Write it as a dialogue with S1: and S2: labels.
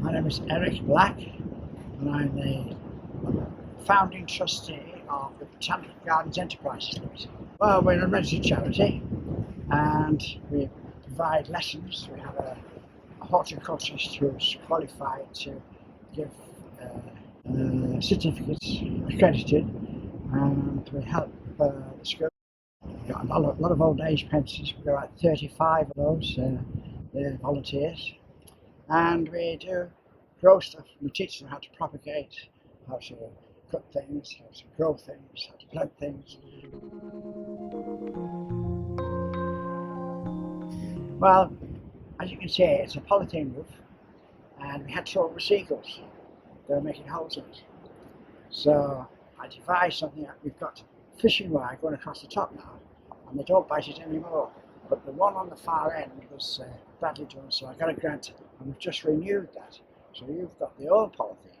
S1: My name is Eric Black and I'm the founding trustee of the Botanical Gardens Enterprises Limited. Well, we're a registered charity and we provide lessons. We have a horticulturist who's qualified to give certificates accredited, and we help the school. We've got a lot of old age apprentices. We've got about 35 of those. They're volunteers. And we do grow stuff. We teach them how to propagate, how to cut things, how to grow things, how to plant things. Well, as you can see, it's a polythene roof, and we had trouble with seagulls. They were making holes in it. So I devised something that we've got fishing wire going across the top now, and they don't bite it anymore. But the one on the far end was badly done, so I got a grant and we've just renewed that. So you've got the old polythene